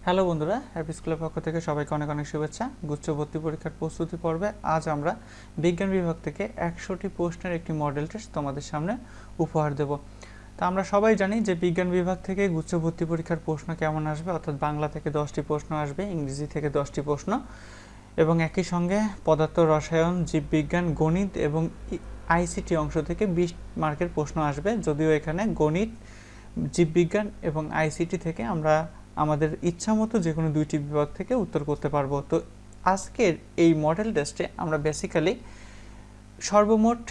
Hello বন্ধুরা, happy স্কুলের পক্ষ থেকে সবাইকে অনেক অনেক শুভেচ্ছা। গুচ্ছ ভর্তি পরীক্ষার প্রস্তুতি পর্বে আজ আমরা বিজ্ঞান বিভাগ থেকে 100টি প্রশ্নের একটি মডেল টেস্ট তোমাদের সামনে উপহার দেব। তা আমরা সবাই জানি যে বিজ্ঞান বিভাগ থেকে গুচ্ছ ভর্তি পরীক্ষার প্রশ্ন কেমন আসবে, অর্থাৎ বাংলা থেকে 10টি প্রশ্ন আসবে, ইংরেজি থেকে 10টি প্রশ্ন এবং একই সঙ্গে পদার্থ, রসায়ন, জীববিজ্ঞান, গণিত এবং আইসিটি অংশ থেকে 20 মার্কের প্রশ্ন আসবে। যদিও এখানে গণিত, জীববিজ্ঞান এবং আইসিটি থেকে আমরা আমাদের ইচ্ছামতো যে কোনো দুইটি বিভাগ থেকে উত্তর করতে পারবো। তো আজকের এই মডেল টেস্টে আমরা বেসিক্যালি সর্বমোট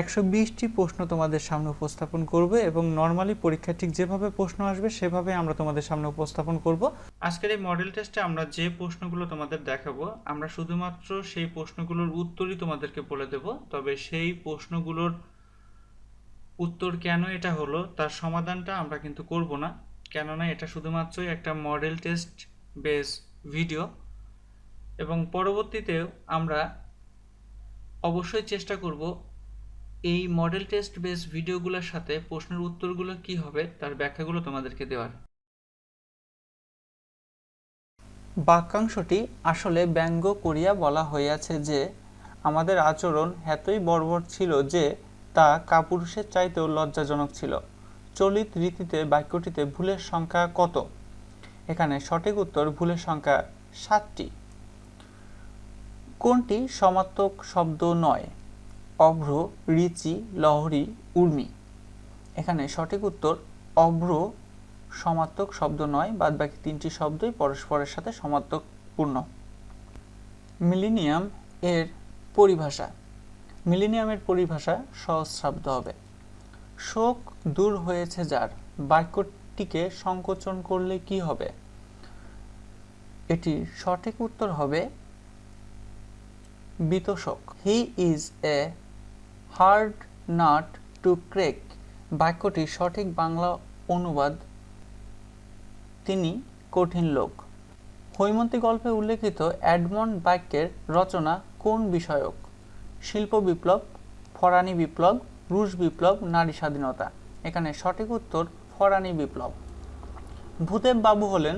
120টি প্রশ্ন তোমাদের সামনে উপস্থাপন করব এবং নর্মালি পরীক্ষা ঠিক যেভাবে প্রশ্ন আসবে সেভাবে আমরা তোমাদের সামনে উপস্থাপন করব। আজকের এই মডেল টেস্টে আমরা যে প্রশ্নগুলো তোমাদের দেখাবো, আমরা শুধুমাত্র সেই প্রশ্নগুলোর উত্তরই তোমাদেরকে বলে দেব। তবে সেই প্রশ্নগুলোর উত্তর কেন এটা হলো তার সমাধানটা আমরা কিন্তু করব না, কেননা এটা শুধুমাত্রই একটা মডেল টেস্ট বেস ভিডিও এবং পরবর্তীতেও আমরা অবশ্যই চেষ্টা করব এই মডেল টেস্ট বেস ভিডিওগুলোর সাথে প্রশ্নের উত্তরগুলো কি হবে তার ব্যাখ্যাগুলো তোমাদেরকে দেওয়ার। বাক্যাংশটি আসলে ব্যঙ্গ করিয়া বলা হইয়াছে যে আমাদের আচরণ এতই বর্বর ছিল যে তা কাপুরুষের চাইতেও লজ্জাজনক ছিল। চলিত রীতিতে বাক্যটিতে ভুলের সংখ্যা কত? এখানে সঠিক উত্তর ভুলের সংখ্যা 7টি। কোনটি সমার্থক শব্দ নয়? অভ্র, ঋচি, লহরী, উর্মি। এখানে সঠিক উত্তর অভ্র সমার্থক শব্দ নয়, বাদবাকি তিনটি শব্দই পরস্পরের সাথে সমার্থকপূর্ণ। মিলেনিয়াম এর পরিভাষা। মিলেনিয়ামের পরিভাষা সহস্রাব্দ হবে। শোক দূর হয়েছে যার, বাক্যটিকে সংকোচন করলে কি হবে? এটির সঠিক উত্তর হবে বিতোষক। He is a hard nut to crack, বাক্যটির সঠিক বাংলা অনুবাদ তিনি কঠিন লোক। হৈমন্তী গল্পে উল্লেখিত এডমন্ড বাক্যের রচনা কোন বিষয়ক? শিল্প বিপ্লব, ফরানি বিপ্লব, রুশ বিপ্লব, নারী স্বাধীনতা। এখানে সঠিক উত্তর ফরানি বিপ্লব। ভূদেব বাবু হলেন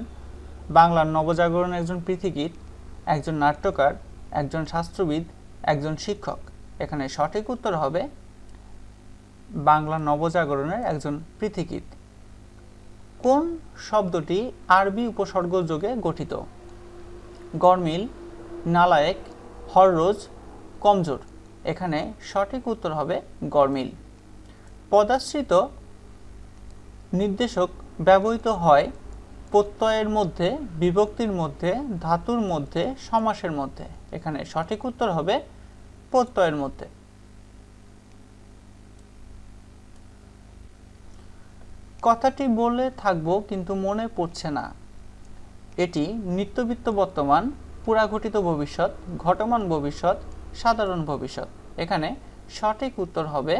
বাংলার নবজাগরণের একজন পথিকৃৎ, একজন নাট্যকার, একজন শাস্ত্রবিদ, একজন শিক্ষক। এখানে সঠিক উত্তর হবে বাংলা নবজাগরণের একজন পথিকৃৎ। কোন শব্দটি আরবি উপসর্গ যোগে গঠিত? গরমিল, নালায়েক, হররোজ, কমজোর। এখানে সঠিক উত্তর হবে গরমিল। পদাশ্রিত নির্দেশক ব্যবহৃত হয় প্রত্যয়ের মধ্যে, বিভক্তির মধ্যে, ধাতুর মধ্যে, সমাসের মধ্যে। এখানে সঠিক উত্তর হবে প্রত্যয়ের মধ্যে। কথাটি বলে থাকবো কিন্তু মনে পড়ছে না। এটি নিত্যবিত্ত বর্তমান, পুরাঘটিত ভবিষ্যৎ, ঘটমান ভবিষ্যৎ, সাধারণ ভবিষ্যৎ। এখানে সঠিক উত্তর হবে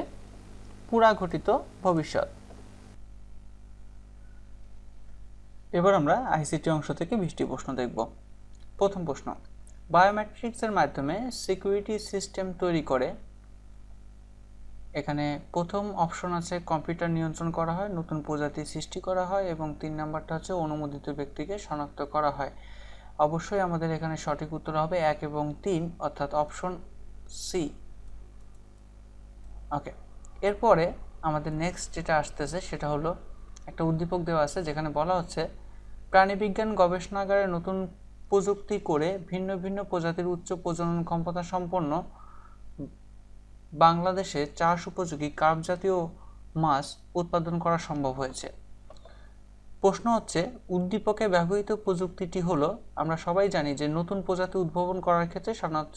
পুরাঘটিত ভবিষ্যৎ। এবার আমরা আইসিটি অংশ থেকে 20টি প্রশ্ন দেখব। প্রথম প্রশ্ন, বায়োমেট্রিক্সের মাধ্যমে সিকিউরিটি সিস্টেম তৈরি করে। এখানে প্রথম অপশন আছে কম্পিউটার নিয়ন্ত্রণ করা হয়, নতুন প্রজাতি সৃষ্টি করা হয় এবং 3 নাম্বারটা হচ্ছে অনুমোদিত ব্যক্তিকে শনাক্ত করা হয়। অবশ্যই আমাদের এখানে সঠিক উত্তর হবে 1 এবং 3, অর্থাৎ অপশন সি। ওকে, এরপরে আমাদের নেক্সট যেটা আসতেছে সেটা হলো একটা উদ্দীপক দেওয়া আছে যেখানে বলা হচ্ছে প্রাণীবিজ্ঞান গবেষণাগারে নতুন প্রযুক্তি করে ভিন্ন ভিন্ন প্রজাতির উচ্চ প্রজনন ক্ষমতা সম্পন্ন বাংলাদেশে চাষ উপযোগী কার্প জাতীয় মাছ উৎপাদন করা সম্ভব হয়েছে। প্রশ্ন হচ্ছে উদ্দীপকে ব্যবহৃত প্রযুক্তিটি হলো, আমরা সবাই জানি যে নতুন প্রজাতি উদ্ভাবন করার ক্ষেত্রে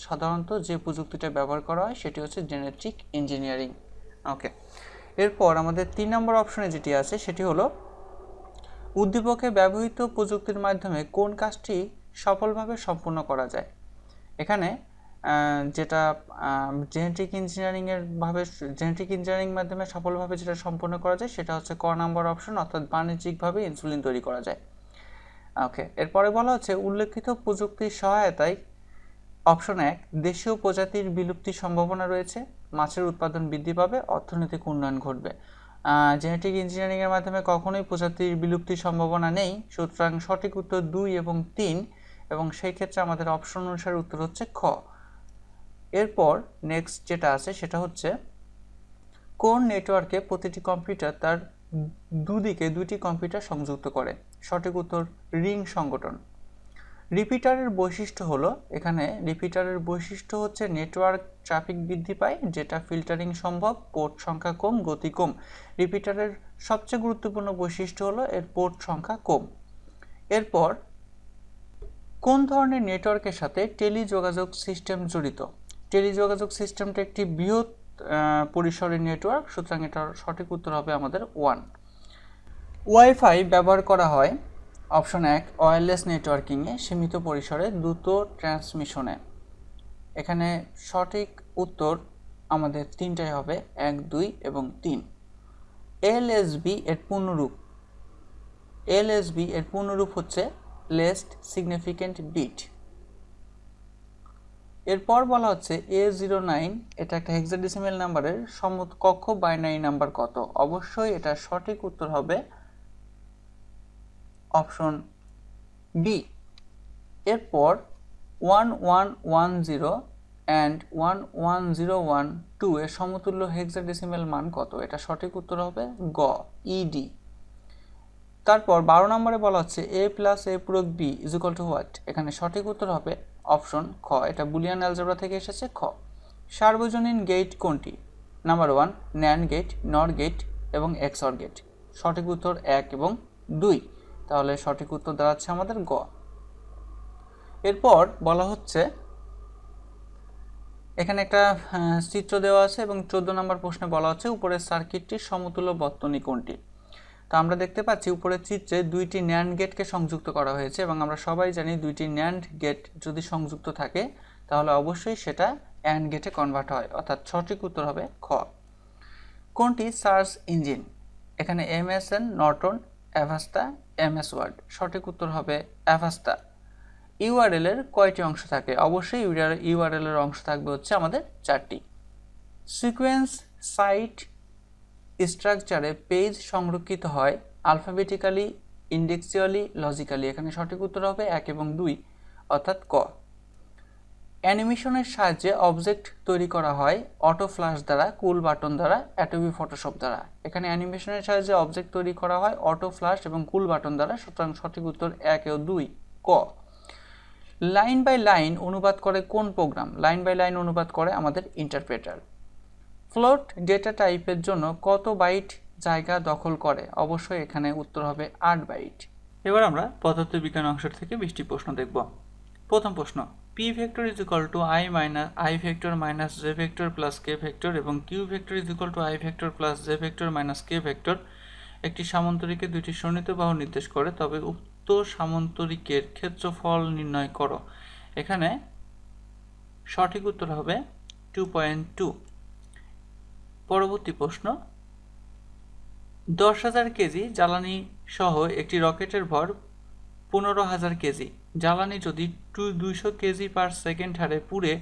সাধারণত যে প্রযুক্তিটা ব্যবহার করা হয় সেটি হচ্ছে জেনেটিক ইঞ্জিনিয়ারিং। ওকে, এরপর আমাদের 3 নম্বর অপশনে যেটি আছে সেটি হলো উদ্দীপকে ব্যবহৃত প্রযুক্তির মাধ্যমে কোন কাজটি সফলভাবে সম্পূর্ণ করা যায়। এখানে যেটা জেনেটিক ইঞ্জিনিয়ারিং মাধ্যমে সফলভাবে যেটা সম্পন্ন করা যায় সেটা হচ্ছে ক নাম্বার অপশন, অর্থাৎ বাণিজ্যিকভাবে ইনসুলিন তৈরি করা যায়। ওকে, এরপরে বলা হচ্ছে উল্লেখিত প্রযুক্তির সহায়তায় অপশন 1 দেশীয় প্রজাতির বিলুপ্তির সম্ভাবনা রয়েছে, মাছের উৎপাদন বৃদ্ধি পাবে, অর্থনৈতিক উন্নয়ন ঘটবে। জেনেটিক ইঞ্জিনিয়ারিংয়ের মাধ্যমে কখনোই প্রজাতির বিলুপ্তির সম্ভাবনা নেই, সুতরাং সঠিক উত্তর 2 এবং 3, এবং সেই ক্ষেত্রে আমাদের অপশন অনুসারে উত্তর হচ্ছে খ। এরপর নেক্সট যেটা আছে সেটা হচ্ছে কোন নেটওয়ার্কে প্রতিটি কম্পিউটার তার দুদিকে দুটি কম্পিউটার সংযুক্ত করে? সঠিক উত্তর রিং সংগঠন। রিপিটারের বৈশিষ্ট্য হলো, এখানে রিপিটারের বৈশিষ্ট্য হচ্ছে নেটওয়ার্ক ট্রাফিক বৃদ্ধি পায়, যেটা ফিল্টারিং সম্ভব, পোর্ট সংখ্যা কম, গতি কম। রিপিটারের সবচেয়ে গুরুত্বপূর্ণ বৈশিষ্ট্য হলো এর পোর্ট সংখ্যা কম। এরপর কোন ধরনের নেটওয়ার্কের সাথে টেলিযোগাযোগ সিস্টেম জড়িত? টেলিযোগাযোগ সিস্টেমটা একটি বৃহৎ পরিসরের নেটওয়ার্ক, সুতরাং এটার সঠিক উত্তর হবে আমাদের 1। ওয়াইফাই ব্যবহার করা হয় অপশন 1 ওয়্যারলেস নেটওয়ার্কিংয়ে, সীমিত পরিসরে, দ্রুত ট্রান্সমিশনে। এখানে সঠিক উত্তর আমাদের তিনটাই হবে, 1, 2 এবং 3। এলএসবি এর পূর্ণরূপ, এলএসবি এর পূর্ণরূপ হচ্ছে লেস্ট সিগনিফিক্যান্ট বিট। এরপর বলা হচ্ছে A09, এটা একটা হেক্সাডেসিমাল নাম্বারের সমকক্ষ বাইনারি নাম্বার কত? অবশ্যই এটা সঠিক উত্তর হবে অপশন বি। এরপর 1110 অ্যান্ড 11012 এর সমতুল্য হেক্সাডেসিমাল মান কত? এটা সঠিক উত্তর হবে গ, ইডি। তারপর 12 নম্বরে বলা হচ্ছে a প্লাস a পূরক b is equal two what? এখানে সঠিক উত্তর হবে অপশন খ, এটা বুলিয়ান অ্যালজেব্রা থেকে এসেছে, খ। সার্বজনীন গেট কোনটি? নাম্বার 1 ন্যান্ড গেট, নর গেট এবং এক্সঅর গেট। সঠিক উত্তর 1 এবং 2, তাহলে সঠিক উত্তর দাঁড়াচ্ছে আমাদের গ। এরপর বলা হচ্ছে এখানে একটা চিত্র দেওয়া আছে এবং 14 নম্বর প্রশ্নে বলা হচ্ছে উপরের সার্কিটটির সমতুল্য বর্তনী কোনটি? তো আমরা দেখতে পাচ্ছি উপরের চিত্রে দুইটি ন্যান্ড গেটকে সংযুক্ত করা হয়েছে, এবং আমরা সবাই জানি দুইটি ন্যান্ড গেট যদি সংযুক্ত থাকে তাহলে অবশ্যই সেটা অ্যান্ড গেটে কনভার্ট হয়, অর্থাৎ সঠিক উত্তর হবে খ। কোনটি সার্চ ইঞ্জিন? এখানে এমএসএন, নর্টন, অ্যাভাস্টা, এমএস ওয়ার্ড। সঠিক উত্তর হবে অ্যাভাস্টা। ইউআরএল এর কয়টি অংশ থাকে? অবশ্যই ইউআরএল এর অংশ থাকবে হচ্ছে আমাদের 4টি। সিকোয়েন্স সাইট স্ট্রাকচারে পেজ সংরক্ষিত হয় আলফাবেটিক্যালি, ইন্ডেক্সুয়ালি, লজিক্যালি। এখানে সঠিক উত্তর হবে 1 এবং 2, অর্থাৎ ক। অ্যানিমেশনের সাহায্যে অবজেক্ট তৈরি করা হয় অটো ফ্ল্যাশ দ্বারা, কুল বাটন দ্বারা, অ্যাডোবি ফটোশপ দ্বারা। এখানে অ্যানিমেশনের সাহায্যে অবজেক্ট তৈরি করা হয় অটো ফ্ল্যাশ এবং কুল বাটন দ্বারা, সুতরাং সঠিক উত্তর 1 ও 2, ক। লাইন বাই লাইন অনুবাদ করে কোন প্রোগ্রাম? লাইন বাই লাইন অনুবাদ করে আমাদের ইন্টারপ্রেটার। ফ্লোট ডেটা টাইপের জন্য কত বাইট জায়গা দখল করে? অবশ্যই এখানে উত্তর হবে 8 বাইট। এবার আমরা পদার্থবিজ্ঞান অংশ থেকে 20টি প্রশ্ন দেখব। প্রথম প্রশ্ন, P vector is equal to I vector minus J vector plus K vector এবং Q vector is equal to I vector plus J vector minus K vector একটি সামান্তরিকে দুইটি সন্নিহিত বাহু নির্দেশ করে, তবে উক্ত সামান্তরিকের ক্ষেত্রফল নির্ণয় করো। এখানে সঠিক উত্তর হবে 2.2। পরবর্তী প্রশ্ন, 10,000 কেজি জ্বালানি সহ একটি রকেটের ভর 15,000 কেজি। জ্বালানি যদি 200 কেজি পার সেকেন্ড হারে পুড়ে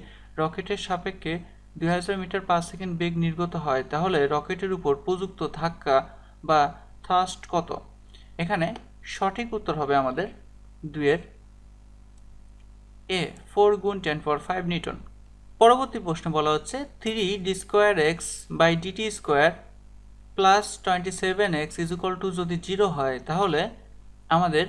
রকেটের সাপেক্ষে 2000 মিটার পার সেকেন্ড বেগ নির্গত হয়, তাহলে রকেটের উপর প্রযুক্ত ধাক্কা বা থ্রাস্ট কত? এখানে সঠিক উত্তর হবে আমাদের 2 এ, 4 গুণ 10⁵ নিউটন। পরবর্তী প্রশ্ন বলা হচ্ছে 3d² x/dt² plus 27x is equal two যদি 0 হয়, তাহলে আমাদের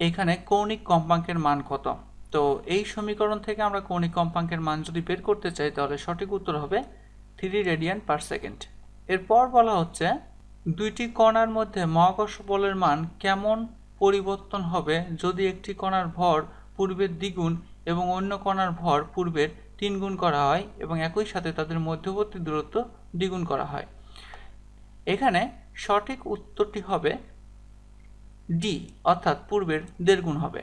এখানে কৌণিক কম্পাঙ্কের মান কত? তো এই সমীকরণ থেকে আমরা কৌণিক কম্পাঙ্কের মান যদি বের করতে চাই তাহলে সঠিক উত্তর হবে 3 রেডিয়ান পার সেকেন্ড। এরপর বলা হচ্ছে দুইটি কণার মধ্যে মহাকর্ষ বলের মান কেমন পরিবর্তন হবে যদি একটি কণার ভর পূর্বের দ্বিগুণ এবং অন্য কণার ভর পূর্বের 3 গুণ করা হয় এবং একই সাথে তাদের মধ্যবর্তী দূরত্ব দ্বিগুণ করা হয়? এখানে সঠিক উত্তরটি হবে ডি, অর্থাৎ পূর্বের 1.5 গুণ হবে।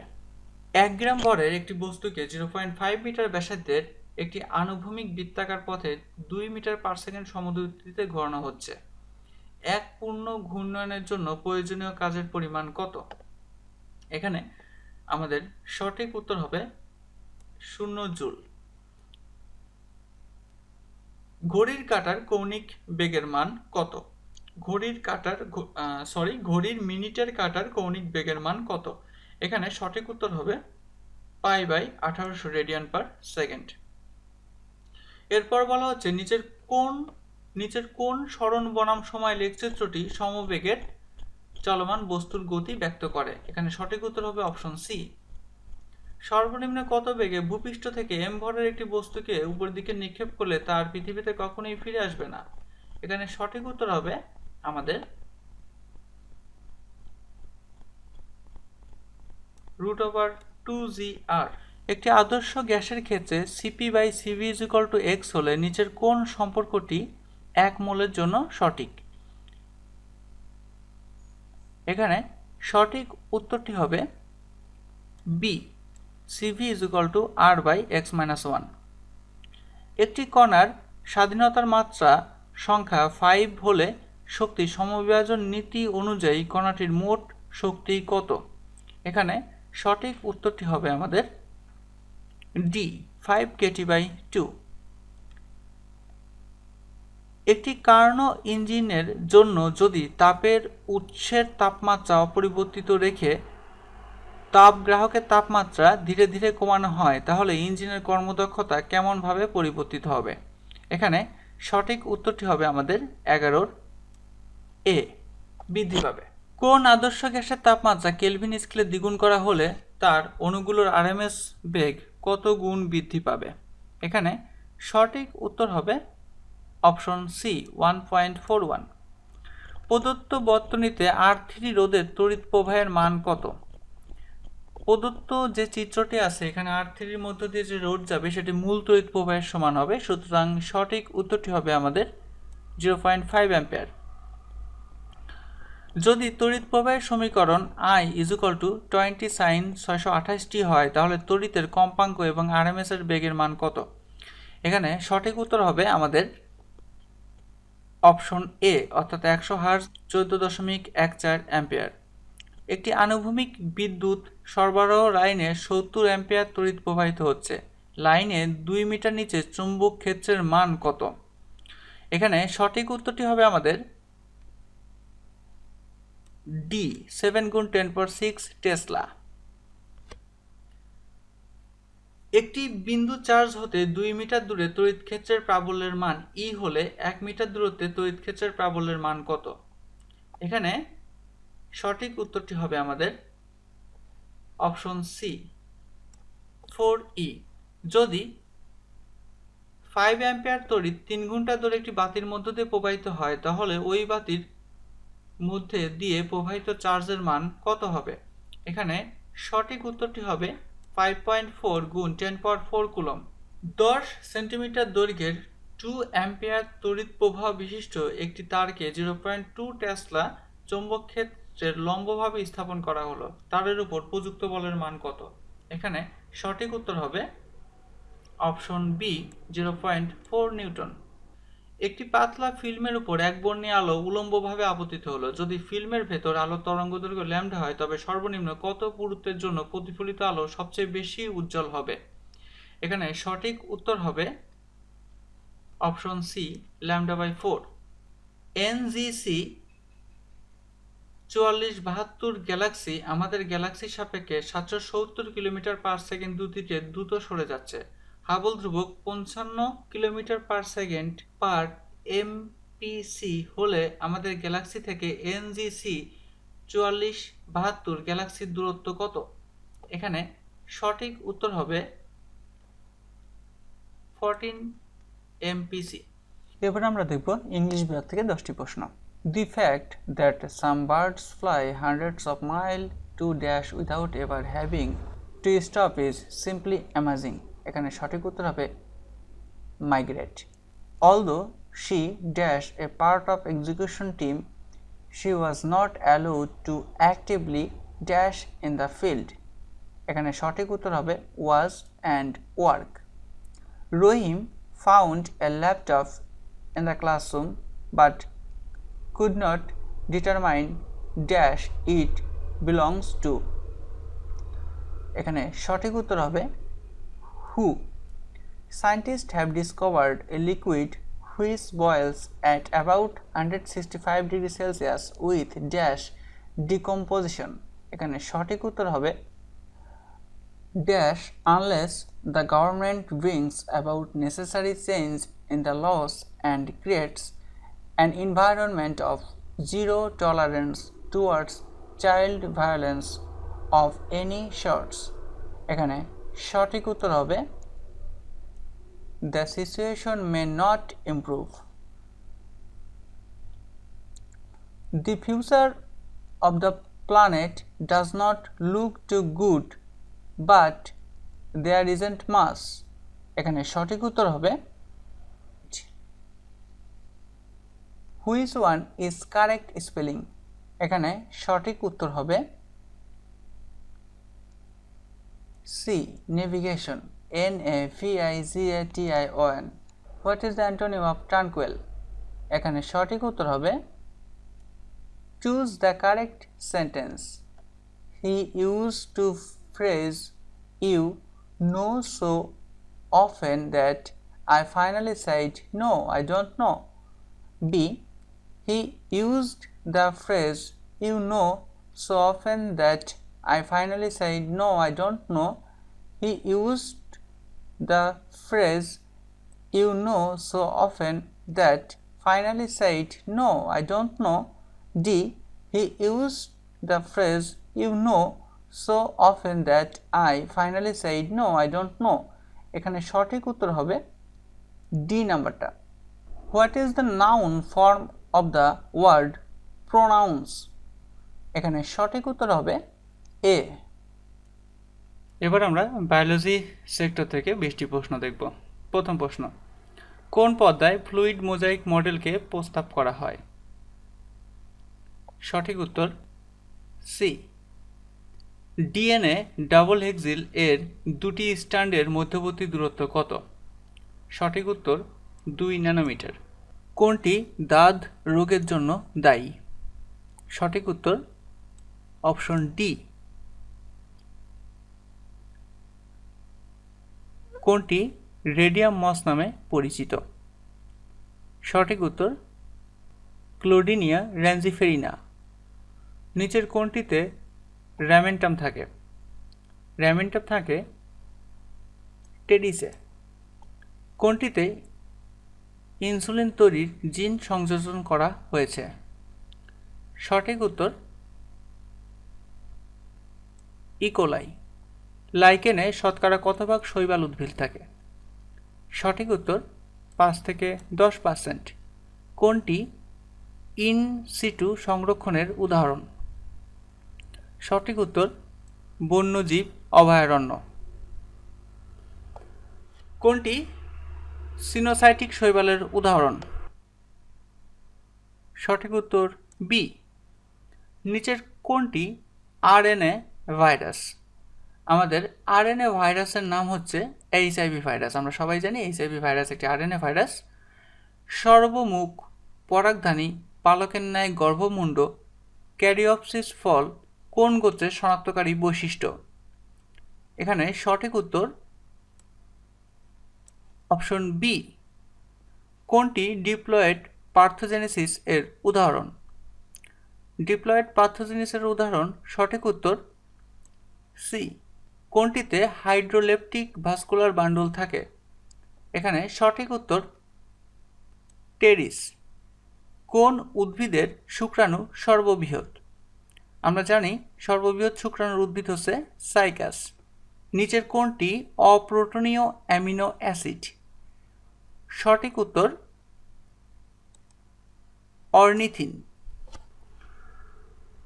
1 গ্রাম ভরের একটি বস্তুকে 0.5 মিটার ব্যাসার্ধের একটি আনুভূমিক বৃত্তাকার পথে 2 মিটার পার সেকেন্ড সমদ্রুতিতে ঘোরানো হচ্ছে। এক পূর্ণ ঘূর্ণনের জন্য প্রয়োজনীয় কাজের পরিমাণ কত? এখানে আমাদের সঠিক উত্তর হবে 0 জুল। ঘড়ির কাঁটার কৌণিক বেগের মান কত? ঘড়ির মিনিটের কাঁটার কৌণিক বেগের মান কত? এখানে সঠিক উত্তর হবে π/1800 রেডিয়ান পার সেকেন্ড। এরপর বলা হচ্ছে নিচের কোন সরণ বনাম সময় লেখচিত্রটি সমবেগের চলমান বস্তুর গতি ব্যক্ত করে? এখানে সঠিক উত্তর হবে অপশন সি। সর্বনিম্ন কত বেগে ভূপৃষ্ঠ থেকে m ভরের একটি বস্তুকে উপর দিকে নিক্ষেপ করলে তার পৃথিবীতে কখনোই ফিরে আসবে না? এখানে সঠিক উত্তর হবে আমাদের √2gr। একটি আদর্শ গ্যাসের ক্ষেত্রে CP/CV=X হলে নিচের কোন সম্পর্কটি 1 মোলের জন্য সঠিক? এখানে সঠিক উত্তরটি হবে বি, CV=R/X-1। একটি কণার স্বাধীনতার মাত্রা সংখ্যা 5 হলে শক্তি সমবিভাজন নীতি অনুযায়ী কণাটির মোট শক্তি কত? এখানে সঠিক উত্তরটি হবে আমাদের ডি, 5 kT/2। একটি কার্নো ইঞ্জিনের জন্য যদি তাপের উৎসের তাপমাত্রা অপরিবর্তিত রেখে তাপগ্রাহকের তাপমাত্রা ধীরে ধীরে কমানো হয় তাহলে ইঞ্জিনের কর্মদক্ষতা কেমনভাবে পরিবর্তিত হবে? এখানে সঠিক উত্তরটি হবে আমাদের 11 এ, বৃদ্ধি পাবে। কোন আদর্শ গ্যাসের তাপমাত্রা কেলভিন স্কেলে দ্বিগুণ করা হলে তার অণুগুলোর আরএমএস বেগ কত গুণ বৃদ্ধি পাবে? এখানে সঠিক উত্তর হবে অপশন সি, 1.41। প্রদত্ত বর্তনীতে R3 রোধের তড়িৎ প্রবাহের মান কত? প্রদত্ত যে চিত্রটি আছে এখানে R3 এর মধ্য দিয়ে যে রোধ যাবে সেটি মূল তড়িৎ প্রবাহের সমান হবে, সুতরাং সঠিক উত্তরটি হবে আমাদের 0.5 অ্যাম্পিয়ার। যদি তড়িৎ প্রবাহের সমীকরণ I = 20 sin 628t হয় তাহলে তড়িতের কম্পাঙ্ক এবং আরএমএস এর বেগের মান কত? এখানে সঠিক উত্তর হবে আমাদের অপশন এ, অর্থাৎ 100 হার্জ 14.14 অ্যাম্পিয়ার। একটি আনুভূমিক বিদ্যুৎ সরবরাহ লাইনে 70 অ্যাম্পিয়ার তড়িৎ প্রবাহিত হচ্ছে। লাইনে 2 মিটার নিচে চুম্বক ক্ষেত্রের মান কত? এখানে সঠিক উত্তরটি হবে আমাদের ডি, 7 × 10⁶ টেসলা। একটি বিন্দু চার্জ হতে 2 মিটার দূরে তড়িৎ ক্ষেত্রের প্রাবল্যের মান ই হলে 1 মিটার দূরত্বে তড়িৎ ক্ষেত্রের প্রাবল্যের মান কত? এখানে সঠিক উত্তরটি হবে আমাদের অপশন সি, 4E। যদি 5 অ্যাম্পিয়ার তড়িৎ 3 ঘন্টা ধরে একটি বাতির মধ্য দিয়ে প্রবাহিত হয় তাহলে ওই বাতির মধ্যে দিয়ে প্রবাহিত চার্জের মান কত হবে? এখানে সঠিক উত্তরটি হবে 5.4 × 10⁴ কুলম্ব। 10 সেন্টিমিটার দৈর্ঘ্যের 2 অ্যাম্পিয়ার তড়িৎ প্রবাহ বিশিষ্ট একটি তারকে 0.2 টেসলা চৌম্বক ক্ষেত্রের লম্বভাবে স্থাপন করা হলো, তারের উপর প্রযুক্ত বলের মান কত? এখানে সঠিক উত্তর হবে অপশন বি, 0.4 নিউটন। একটি পাতলা ফিল্মের উপর একবর্ণী আলো উলম্বভাবে আপতিত হলো। যদি ফিল্মের ভেতর আলোর তরঙ্গদৈর্ঘ্য ল্যাম্ডা হয় তবে সর্বনিম্ন কত পুরুত্বের জন্য প্রতিফলিত আলো সবচেয়ে বেশি উজ্জ্বল হবে? এখানে সঠিক উত্তর হবে অপশন সি, λ/4। এনজিসি 4472 গ্যালাক্সি আমাদের গ্যালাক্সির সাপেক্ষে 770 কিলোমিটার/সেকেন্ড গতিতে দ্রুত সরে যাচ্ছে। হাবল ধ্রুবক 55 কিলোমিটার/সেকেন্ড/এমপিসি হলে আমাদের গ্যালাক্সি থেকে এনজিসি 4472 গ্যালাক্সির দূরত্ব কত? এখানে সঠিক উত্তর হবে 14 এমপিসি। এবার আমরা দেখব ইংলিশ বিভাগ থেকে 10টি প্রশ্ন। The fact that some birds fly hundreds of miles to dash without ever having to stop is simply amazing. এখানে সঠিক উত্তর হবে migrate. Although she dash a part of execution team, she was not allowed to actively dash in the field. এখানে সঠিক উত্তর হবে was and work. Rohim found a laptop in the classroom but could not determine dash it belongs to. এখানে সঠিক উত্তর হবে who. Scientists have discovered a liquid which boils at about 165 degree Celsius with dash decomposition. এখানে সঠিক উত্তর হবে dash unless the government brings about necessary change in the laws and creates an environment of zero tolerance towards child violence of any sorts. এখানে সঠিক উত্তর হবে the situation may not improve. The future of the planet does not look too good, but there isn't much. এখানে সঠিক উত্তর হবে which one is correct spelling. এখানে সঠিক উত্তর হবে C, navigation. NAVIGATION. What is the antonym of tranquil? এখানে সঠিক উত্তর হবে choose the correct sentence. He used to phrase you know so often that I finally said no, I don't know. B, he used the phrase you know so often that I finally said no, I don't know. He used the phrase you know so often that finally said no, I don't know. D, he used the phrase you know so often that I finally said no, I don't know. এখানে সঠিক উত্তর হবে D নাম্বারটা। What is the noun form of the word pronouns? এখানে সঠিক উত্তর হবে A। এবার আমরা বায়োলজি সেক্টর থেকে 20টি প্রশ্ন দেখব। প্রথম প্রশ্ন, কোন পর্দায় ফ্লুইড মোজাইক মডেলকে প্রস্তাব করা হয়? সঠিক উত্তর সি। ডিএনএ ডাবল হেক্সিল এর দুটি স্ট্র্যান্ডের মধ্যবর্তী দূরত্ব কত? সঠিক উত্তর 2 ন্যানোমিটার। কোনটি দাঁত রোগের জন্য দায়ী? সঠিক উত্তর অপশন ডি। কোনটি রেডিয়াম মস নামে পরিচিত? সঠিক উত্তর ক্লোডিনিয়া র্যানজিফেরিনা। নিচের কোনটিতে র্যামেন্টাম থাকে? র্যামেন্টাম থাকে টেডিসে। কোনটিতে ইনসুলিন তৈরির জিন সংযোজন করা হয়েছে? সঠিক উত্তর ইকোলাই। লাইকেনে শতকরা কত ভাগ শৈবাল উদ্ভিদ থাকে? সঠিক উত্তর 5 থেকে 10%। কোনটি ইন সিটু সংরক্ষণের উদাহরণ? সঠিক উত্তর বন্যজীব অভয়ারণ্য। কোনটি সিনোসাইটিক শৈবালের উদাহরণ? সঠিক উত্তর বি। নিচের কোনটি আরএনএ ভাইরাস? আমাদের আরএনএ ভাইরাসের নাম হচ্ছে এইচআইভি ভাইরাস। আমরা সবাই জানি এইচআইভি ভাইরাস একটি আরএনএ ভাইরাস। সর্বমুখ পরাগধানী পালকের ন্যায় গর্ভমুণ্ড ক্যারিওপসিস ফল কোন গোত্রের শনাক্তকারী বৈশিষ্ট্য? এখানে সঠিক উত্তর অপশন বি। কোনটি ডিপ্লয়েড পার্থোজেনেসিস এর উদাহরণ? ডিপ্লয়েড পার্থোজেনেসিসের উদাহরণ সঠিক উত্তর সি। কোনটিতে হাইড্রোলেপটিক ভাস্কুলার বান্ডল থাকে? এখানে সঠিক উত্তর টেরিস। কোন উদ্ভিদের শুক্রাণু সর্ববৃহৎ? আমরা জানি সর্ববৃহৎ শুক্রাণুর উদ্ভিদ হচ্ছে সাইকাস। নিচের কোনটি অপ্রোটনীয় অ্যামিনো অ্যাসিড? সঠিক উত্তর অর্নিথিন।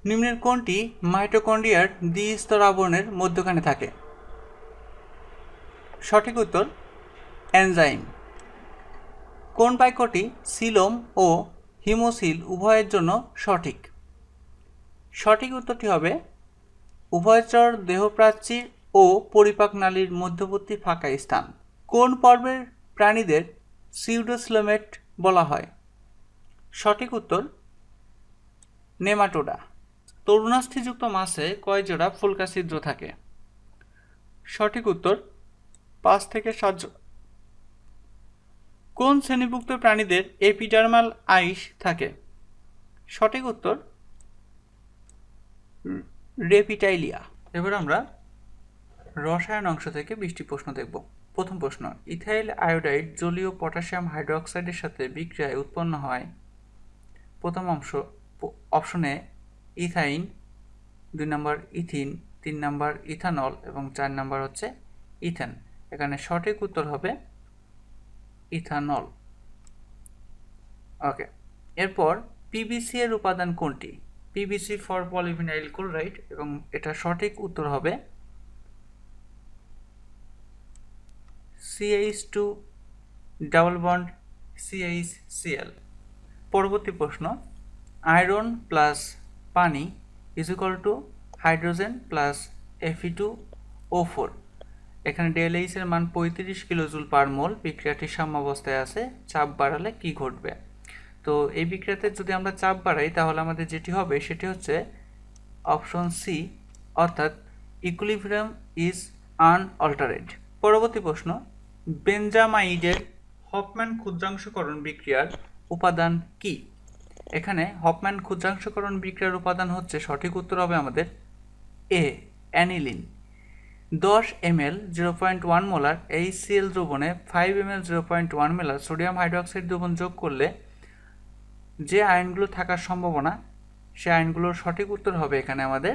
নিম্নের কোনটি মাইটোকন্ড্রিয়ার দ্বিস্তর আবরণের মধ্যখানে থাকে? সঠিক উত্তর এনজাইম। কোন বাক্যটি সিলোম ও হিমোসিল উভয়ের জন্য সঠিক? সঠিক উত্তরটি হবে উভয়চর দেহপ্রাচীর ও পরিপাক নালীর মধ্যবর্তী ফাঁকা স্থান। কোন পর্বের প্রাণীদের সিউডোস্লোমেট বলা হয়? সঠিক উত্তর নেমাটোডা। তরুণাস্থিযুক্ত মাছে কয় জোড়া ফুলকা ছিদ্র থাকে? সঠিক উত্তর 5 থেকে 7 জোড়া। কোন শ্রেণীভুক্ত প্রাণীদের এপিডার্মাল আইস থাকে? সঠিক উত্তর রেপিটাইলিয়া। এবার আমরা রসায়ন অংশ থেকে 20টি প্রশ্ন দেখব। প্রথম প্রশ্ন, ইথাইল আয়োডাইড জলীয় পটাশিয়াম হাইড্রোক্সাইডের সাথে বিক্রিয়ায় উৎপন্ন হয়। প্রথম অংশ অপশন এ ইথাইন, 2 নম্বর ইথিন, 3 নম্বর ইথানল এবং 4 নম্বর হচ্ছে ইথেন। এখানে সঠিক উত্তর হবে ইথানল। ওকে, এরপর পিবিসি এর উপাদান কোনটি? পিবিসি ফর পলিভিনাইল ক্লোরাইড, এবং এটা সঠিক উত্তর হবে CH2 ডাবল বন্ড CHCl। পরবর্তী প্রশ্ন, আয়রন প্লাস পানি is equal two hydrogen plus Fe2O4। এখানে ΔH এর মান 35 কিলোজুল পার মোল। বিক্রিয়াটি সাম্যাবস্থায় আছে, চাপ বাড়ালে কি ঘটবে? তো এই বিক্রিয়াতে যদি আমরা চাপ বাড়াই তাহলে আমাদের যেটি হবে সেটি হচ্ছে অপশন সি, অর্থাৎ ইকুইলিব্রিয়াম ইজ আনঅল্টারেড। পরবর্তী প্রশ্ন, বেনজামাইডের হফম্যান ক্ষুদ্রাংশকরণ বিক্রিয়ার উপাদান কি? এখানে হফম্যান ক্ষুদ্রাংশকরণ বিক্রিয়ার উপাদান হচ্ছে, সঠিক উত্তর হবে আমাদের এ, অ্যানিলিন। 10 ml 0.1 মোলার HCl দ্রবণে 5 ml 0.1 মোলার সোডিয়াম হাইড্রোক্সাইড দ্রবণ যোগ করলে যে আয়নগুলো থাকার সম্ভাবনা, সে আয়নগুলোর সঠিক উত্তর হবে এখানে আমাদের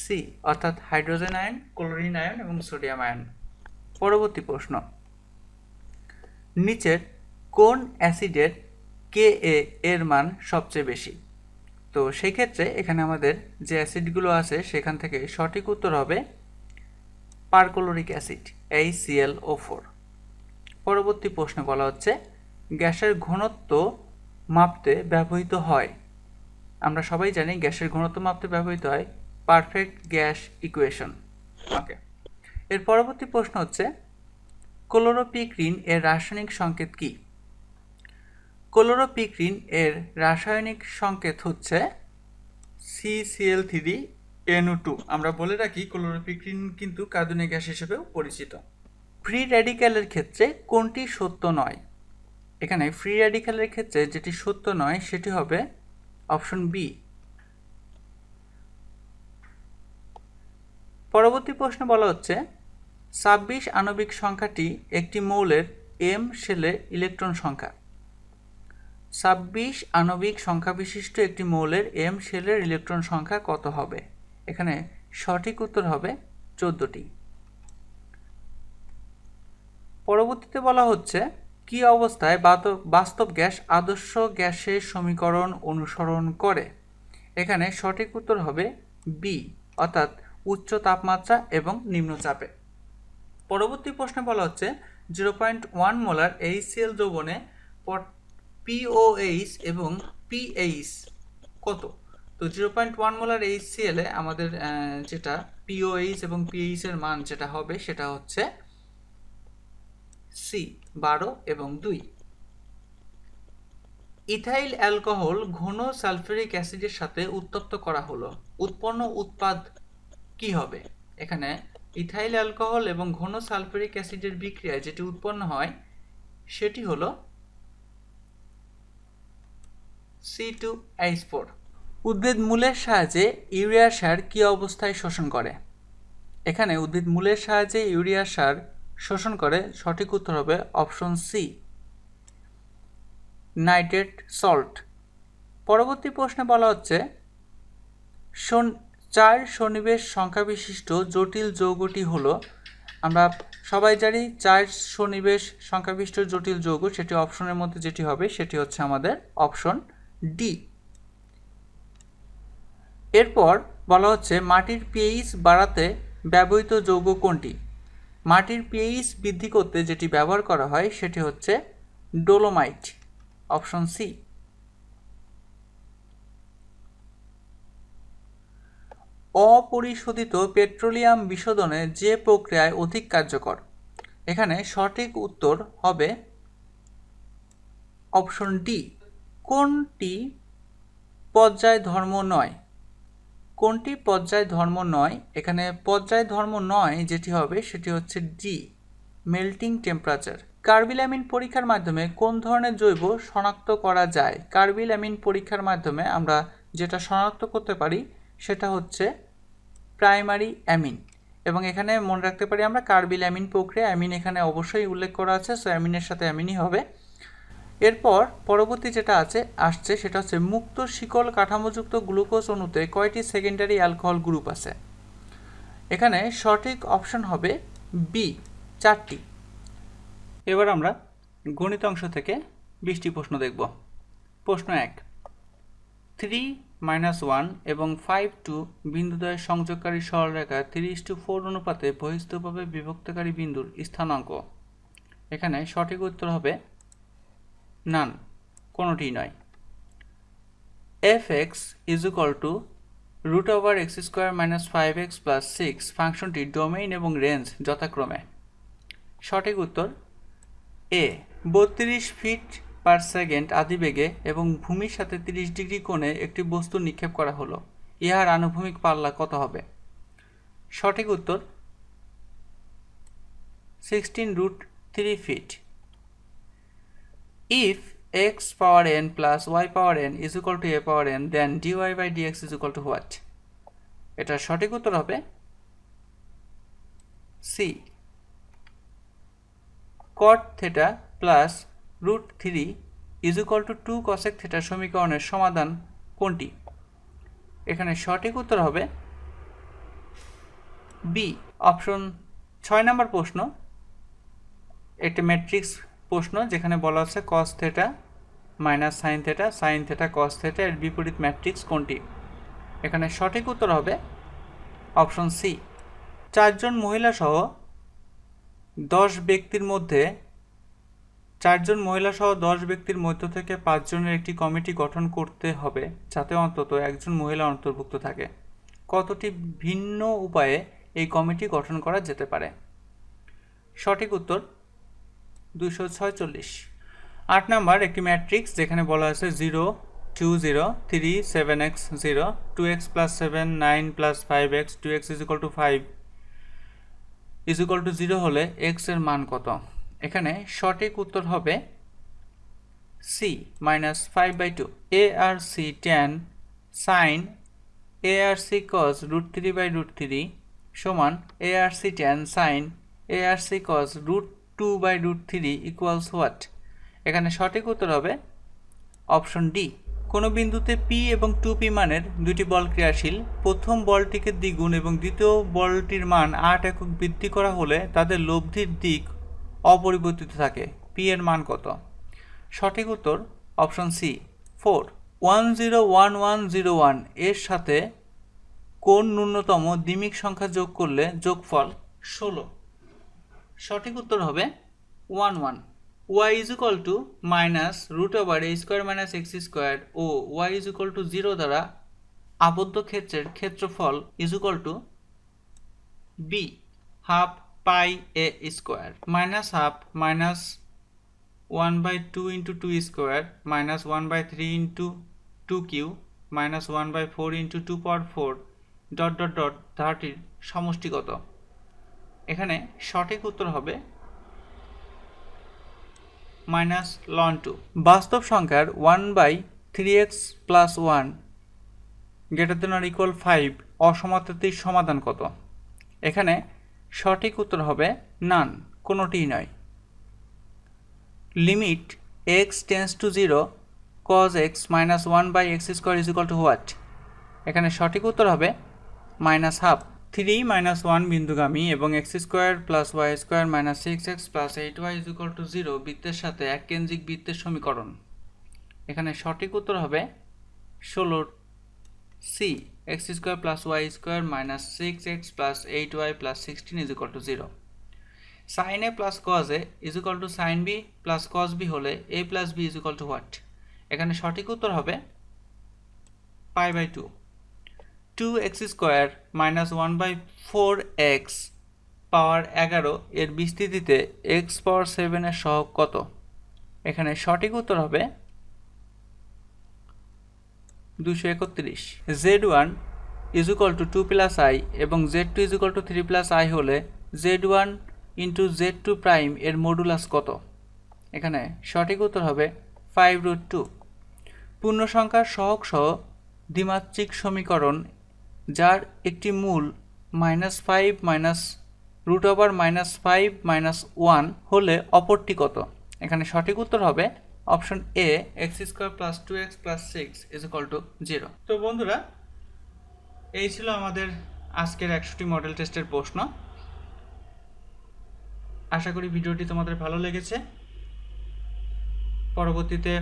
সি, অর্থাৎ হাইড্রোজেন আয়ন, ক্লোরিন আয়ন এবং সোডিয়াম আয়ন। পরবর্তী প্রশ্ন, নিচের কোন অ্যাসিডের Ka এর মান সবচেয়ে বেশি? তো সেই ক্ষেত্রে এখানে আমাদের যে অ্যাসিডগুলো আছে সেখান থেকে সঠিক উত্তর হবে পারক্লোরিক অ্যাসিড HClO4। পরবর্তী প্রশ্নে বলা হচ্ছে, গ্যাসের ঘনত্ব মাপতে ব্যবহৃত হয়। আমরা সবাই জানি গ্যাসের ঘনত্ব মাপতে ব্যবহৃত হয় পারফেক্ট গ্যাস ইকুয়েশন। ওকে, এর পরবর্তী প্রশ্ন হচ্ছে, ক্লোরোপিক্রিন এর রাসায়নিক সংকেত কি? ক্লোরোপিক্রিন এর রাসায়নিক সংকেত হচ্ছে CCl3NO2। আমরা বলে রাখি ক্লোরোপিক্রিন কিন্তু কার্বনিক গ্যাস হিসেবেও পরিচিত। ফ্রি র্যাডিক্যালের ক্ষেত্রে কোনটি সত্য নয়? এখানে ফ্রি র্যাডিক্যালের ক্ষেত্রে যেটি সত্য নয় সেটি হবে অপশন বি। পরবর্তী প্রশ্নে বলা হচ্ছে, 26 আণবিক সংখ্যাটি একটি মৌলের m শেলে ইলেকট্রন সংখ্যা। 26 আণবিক সংখ্যা বিশিষ্ট একটি মৌলের m শেলের ইলেকট্রন সংখ্যা কত হবে? এখানে সঠিক উত্তর হবে 14টি। পরবর্তীতে বলা হচ্ছে, কি অবস্থায় বাস্তব গ্যাস আদর্শ গ্যাসের সমীকরণ অনুসরণ করে? এখানে সঠিক উত্তর হবে বি, অর্থাৎ উচ্চ তাপমাত্রা এবং নিম্ন চাপে। পরবর্তী প্রশ্নে বলা হচ্ছে, 0.1 মোলার HCl দ্রবণে POH এবং PH কত? তো 0.1 মোলার HCl এ আমাদের যেটা POH এবং PH এর মান যেটা হবে সেটা হচ্ছে সি, 12 এবং 2। ইথাইল অ্যালকোহল ঘন সালফিউরিক অ্যাসিডের সাথে উত্তপ্ত করা হলো, উৎপন্ন উৎপাদ কি হবে? এখানে ইথাইল অ্যালকোহল এবং ঘন সালফিউরিক অ্যাসিডের বিক্রিয়ায় যেটি উৎপন্ন হয় সেটি হলো C2H4। উদ্ভিদ মূলের সাহায্যে ইউরিয়া সার কি অবস্থায় শোষণ করে? এখানে উদ্ভিদ মূলের সাহায্যে ইউরিয়া সার শোষণ করে, সঠিক উত্তর হবে অপশন সি, নাইট্রেট সল্ট। পরবর্তী প্রশ্নে বলা হচ্ছে, 4 সন্নিবেশ সংখ্যা বিশিষ্ট জটিল যৌগটি হলো। আমরা সবাই জানি 4 সন্নিবেশ সংখ্যা বিশিষ্ট জটিল যৌগ, সেটি অপশনের মধ্যে যেটি হবে সেটি হচ্ছে আমাদের অপশন ডি। এরপর বলা হচ্ছে, মাটির পিএইচ বাড়াতে ব্যবহৃত যৌগ কোনটি? মাটির পিএইচ বৃদ্ধি করতে যেটি ব্যবহার করা হয় সেটি হচ্ছে ডোলোমাইট, অপশন সি। অপরিশোধিত পেট্রোলিয়াম বিশোধনে যে প্রক্রিয়ায় অধিক কার্যকর? এখানে সঠিক উত্তর হবে অপশন ডি। কোনটি পর্যায় ধর্ম নয়? কোনটি পর্যায় ধর্ম নয়? এখানে পর্যায় ধর্ম নয় যেটি হবে সেটি হচ্ছে ডি, মেল্টিং টেম্পারেচার। কার্বিলামিন পরীক্ষার মাধ্যমে কোন ধরনের জৈব শনাক্ত করা যায়? কার্বিলামিন পরীক্ষার মাধ্যমে আমরা যেটা শনাক্ত করতে পারি সেটা হচ্ছে প্রাইমারি অ্যামিন, এবং এখানে মনে রাখতে পারি আমরা কার্বিলামিন প্রক্রিয়া, অ্যামিন এখানে অবশ্যই উল্লেখ করা আছে, সো অ্যামিনের সাথে অ্যামিনই হবে। এরপর পরবর্তী যেটা আসছে সেটা হচ্ছে মুক্ত শিকল কাঠামোযুক্ত গ্লুকোজ অণুতে কয়টি সেকেন্ডারি অ্যালকোহল গ্রুপ আছে? এখানে সঠিক অপশন হবে বি, 4টি। এবার আমরা গণিত অংশ থেকে 20টি প্রশ্ন দেখব। প্রশ্ন 1, 3-1 এবং 5-2 বিন্দুদ্বয়ের সংযোগকারী সরলরেখা 3:4 অনুপাতে বহিস্থভাবে বিভক্তকারী বিন্দুর স্থানাঙ্ক। এখানে সঠিক উত্তর হবে নান, কোনোটিই নয়। fx √x² - 5x + 6 ফাংশনটির ডোমেইন এবং রেঞ্জ যথাক্রমে। সঠিক উত্তর এ, 32 ফিট পার সেকেন্ড আদিবেগে এবং ভূমির সাথে 30 ডিগ্রি কোণে একটি বস্তু নিক্ষেপ করা হলো, ইহার আনুভূমিক পাল্লা কত হবে? সঠিক উত্তর 16√3 fit. If x power n plus y power n is equal to a power n, then dy by dx is equal to what? এটা সঠিক উত্তর হবে C, cot theta plus √3 is equal to 2 cosec theta সমীকরণের সমাধান কোনটি? এখানে সঠিক উত্তর হবে বি, অপশন 6 নম্বর প্রশ্ন, একটি ম্যাট্রিক্স প্রশ্ন যেখানে বলা আছে cos theta minus sin theta sin theta cos theta এর বিপরীত ম্যাট্রিক্স কোনটি? এখানে সঠিক উত্তর হবে অপশন সি। 4 জন মহিলা সহ 10 ব্যক্তির মধ্য থেকে 5 জনের একটি কমিটি গঠন করতে হবে যাতে অন্তত একজন মহিলা অন্তর্ভুক্ত থাকে। কতটি ভিন্ন উপায়ে এই কমিটি গঠন করা যেতে পারে? সঠিক উত্তর 246। 8 নাম্বার, একটি ম্যাট্রিক্স যেখানে বলা আছে 0 2 0 3 7x 0 2x + 7 9 + 5x 2x = 5 = 0 হলে x এর মান কত? এখানে সঠিক উত্তর হবে C, -5/2। ARC tan sin ARC cos √3/√3 সমান ARC tan sin ARC cos √2/√3 equals what? এখানে সঠিক উত্তর হবে অপশন ডি। কোনো বিন্দুতে p এবং 2p মানের দুটি বল ক্রিয়াশীল, প্রথম বলটিকে দ্বিগুণ এবং দ্বিতীয় বলটির মান 8 একক বৃদ্ধি করা হলে তাদের লব্ধির দিক অপরিবর্তিত থাকে, p এর মান কত? সঠিক উত্তর অপশন সি, 4। 101101 এর সাথে কোন ন্যূনতম দ্বিমিক সংখ্যা যোগ করলে যোগফল 16? সঠিক উত্তর হবে 11। y = -√a² - x² ও y = 0 দ্বারা আবদ্ধ ক্ষেত্রের ক্ষেত্রফল b, ½ pi a square -½ -1/2 × 2 square -1/3 × 2 cube -1/4 × 2 power 4 ... ধারাটির সমষ্টি কত? এখানে সঠিক উত্তর হবে -ln2। বাস্তব সংখ্যার 1/3x + 1 ≥ 5 অসমানুপাতিক সমাধান কত? এখানে সঠিক উত্তর হবে নান, কোনোটিই নয়। Limit x tends to 0 cos x - 1/x² = what? এখানে সঠিক উত্তর হবে -½ 3 - 1 বিন্দুগামী এবং x² + y² - 6x + 8y = 0 বৃত্তের সাথে এক কেন্দ্রিক বৃত্তের সমীকরণ। এখানে সঠিক উত্তর হবে 16 C, x² + y² - 6x + 8y + 16 = 0। sin a + cos a = sin b + cos b হলে a + b = হোয়াট? এখানে সঠিক উত্তর হবে π/2। 2x² - 1/4x পাওয়ার 11 এর বিস্তৃতিতে x পাওয়ার 7 এর সহগ কত? এখানে সঠিক উত্তর হবে 231। z1 = 2 + i এবং z2 = 3 + i হলে z1 × z2' এর মডুলাস কত? এখানে সঠিক উত্তর হবে 5√2। পূর্ণ সংখ্যার সহগ সহ দ্বিমাত্রিক সমীকরণ যার একটি মূল -5 -√5 -1 হলে অপরটি কত? এখানে সঠিক উত্তর হবে অপশন এ x² + 2x + 6 = 0। তো বন্ধুরা, এই ছিল আমাদের আজকের 100টি মডেল টেস্টের প্রশ্ন। আশা করি ভিডিওটি তোমাদের ভালো লেগেছে। পরবর্তীতে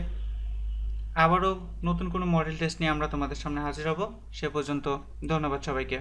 আবারও নতুন কোনো মডেল টেস্ট নিয়ে আমরা তোমাদের সামনে হাজির হব। সে পর্যন্ত ধন্যবাদ সবাইকে।